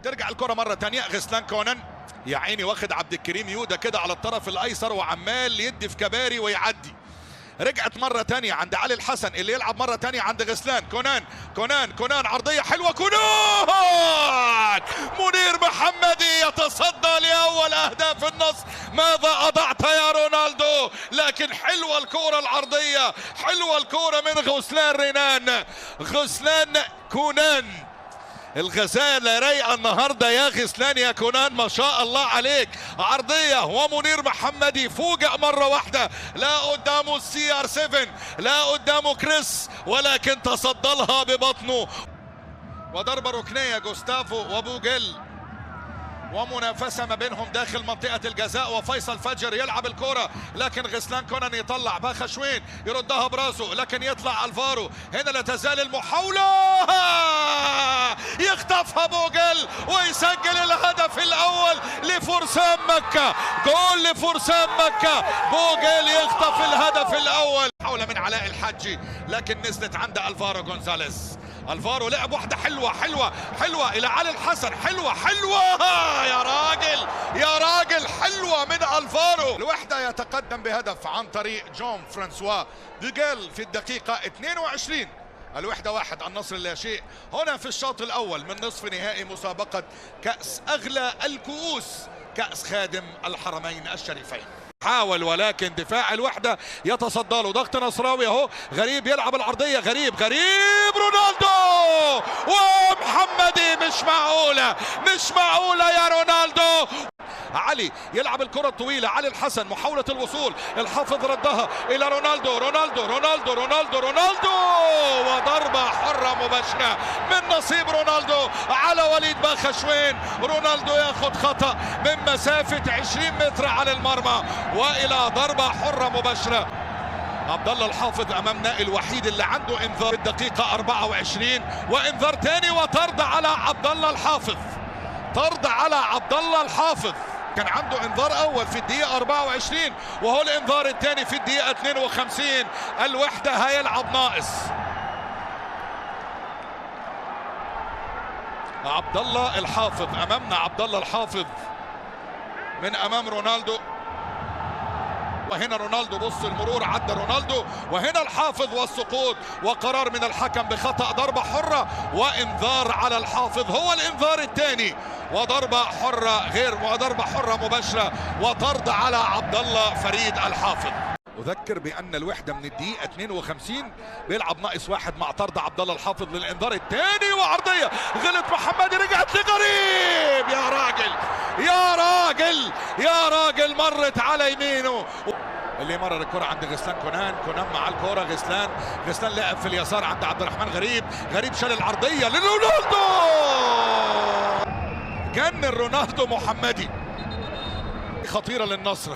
ترجع الكرة مرة تانية. غسلان كونان يا عيني واخد عبد الكريم يودا كده على الطرف الايسر وعمال يدي في كباري ويعدي. رجعت مرة تانية عند علي الحسن اللي يلعب مرة تانية عند غسلان. كونان عرضية حلوة. كونان منير محمدي يتصدى لأول أهداف النصر. ماذا أضعت يا رونالدو؟ لكن حلوة الكرة العرضية، حلوة الكرة من غسلان رينان. غسلان كونان الغزالة رايقة النهاردة يا غسلان يا كونان، ما شاء الله عليك. عرضية ومنير محمدي فوجئ مرة واحدة، لا قدامه السي ار 7 لا قدامه كريس، ولكن تصدى لها ببطنه. وضربة ركنية جوستافو وبوجيل، ومنافسة ما بينهم داخل منطقة الجزاء. وفيصل فجر يلعب الكرة، لكن غسلان كونان يطلع باخشوين يردها براسه، لكن يطلع الفارو. هنا لا تزال المحاولة، يخطفها بوجيل ويسجل الهدف الأول لفرسان مكة. جول لفرسان مكة، بوجيل يخطف الهدف الأول. محاولة من علاء الحجي لكن نزلت عند الفارو جونزاليز. الفارو لعب واحدة حلوة إلى علي الحسن. حلوة يا راجل حلوة من الفارو. الوحدة يتقدم بهدف عن طريق جون فرانسوا بوجيل في الدقيقة 22. الوحدة 1 النصر لا شيء هنا في الشوط الأول من نصف نهائي مسابقة كأس أغلى الكؤوس، كأس خادم الحرمين الشريفين. حاول ولكن دفاع الوحدة يتصدى له. ضغط نصراوي اهو. غريب يلعب العرضية. غريب رونالدو ومحمدي. مش معقولة يا رونالدو. علي يلعب الكرة الطويلة. علي الحسن محاولة الوصول، الحافظ ردها إلى رونالدو. وضربة حرة مباشرة من نصيب رونالدو على وليد باخشوين. رونالدو ياخد خطأ من مسافة 20 متر على المرمى وإلى ضربة حرة مباشرة. عبد الله الحافظ امامنا الوحيد اللي عنده انذار الدقيقة 24 وانذار تاني وطرد على عبد الله الحافظ. كان عنده انذار اول في الدقيقة 24 وهو الانذار الثاني في الدقيقة 52. الوحدة هيلعب ناقص. عبد الله الحافظ امامنا. عبد الله الحافظ من امام رونالدو، وهنا رونالدو بص المرور عدى رونالدو، وهنا الحافظ والسقوط وقرار من الحكم بخطأ. ضربة حرة وانذار على الحافظ، هو الانذار الثاني، وضربة حرة مباشرة وطرد على عبد الله فريد الحافظ. أذكر بأن الوحدة من الدقيقة 52 بيلعب ناقص 1 مع طرد عبد الله الحافظ للإنذار الثاني. وعرضية غلط محمدي، رجعت لغريب. يا راجل مرت على يمينه. اللي مرر الكرة عند غسلان كونان مع الكرة. غسلان لعب في اليسار عند عبد الرحمن غريب شال العرضية لرونالدو. جنن رونالدو محمدي. خطيرة للنصر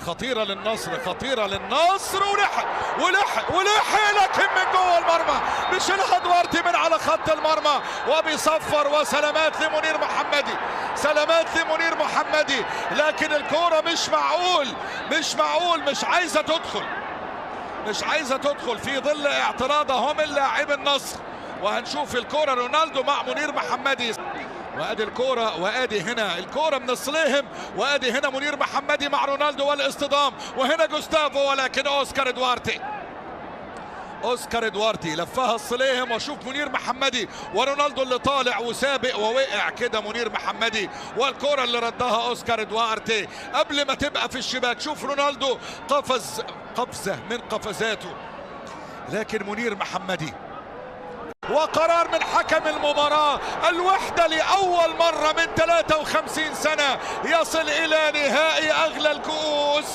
ولحق لكن من جوه المرمى بيشيلها دوارتي من على خط المرمى وبيصفر. وسلامات لمنير محمدي، لكن الكرة مش معقول مش عايزة تدخل في ظل اعتراضهم اللاعب النصر. وهنشوف الكرة رونالدو مع منير محمدي، وادي الكرة وادي هنا الكرة من الصليهم، وادي هنا منير محمدي مع رونالدو والاصطدام، وهنا جوستافو ولكن اوسكار ادوارتي لفها الصليهم. وشوف منير محمدي ورونالدو اللي طالع وسابق ووقع كده منير محمدي، والكرة اللي ردها اوسكار ادوارتي قبل ما تبقى في الشباك. شوف رونالدو قفزة من قفزاته، لكن منير محمدي. وقرار من حكم المباراة. الوحدة لأول مرة من 53 سنة يصل إلى نهائي أغلى الكؤوس.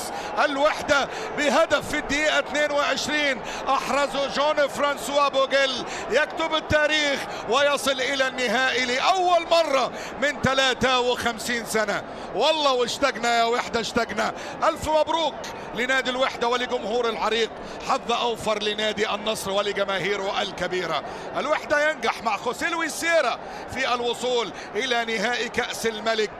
الوحدة بهدف في الدقيقة 22 أحرزه جون فرانسوا بوجيل، يكتب التاريخ ويصل إلى النهائي لأول مرة من 53 سنة. والله واشتقنا يا وحدة، اشتقنا. ألف مبروك لنادي الوحدة ولجمهور العريق، حظ أوفر لنادي النصر ولجماهيره الكبيرة. الوحدة ينجح مع خوسيه لويس سيرا في الوصول إلى نهائي كأس الملك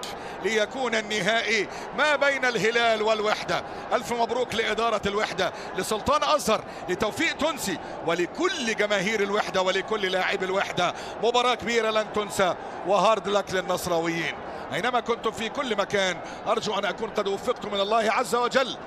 ليكون النهائي ما بين الهلال والوحدة. ألف مبروك لإدارة الوحدة، لسلطان أزهر، لتوفيق تونسي، ولكل جماهير الوحدة ولكل لاعبي الوحدة. مباراة كبيرة لن تنسى، وهارد لك للنصراويين. أينما كنتم في كل مكان أرجو أن أكون قد وفقت من الله عز وجل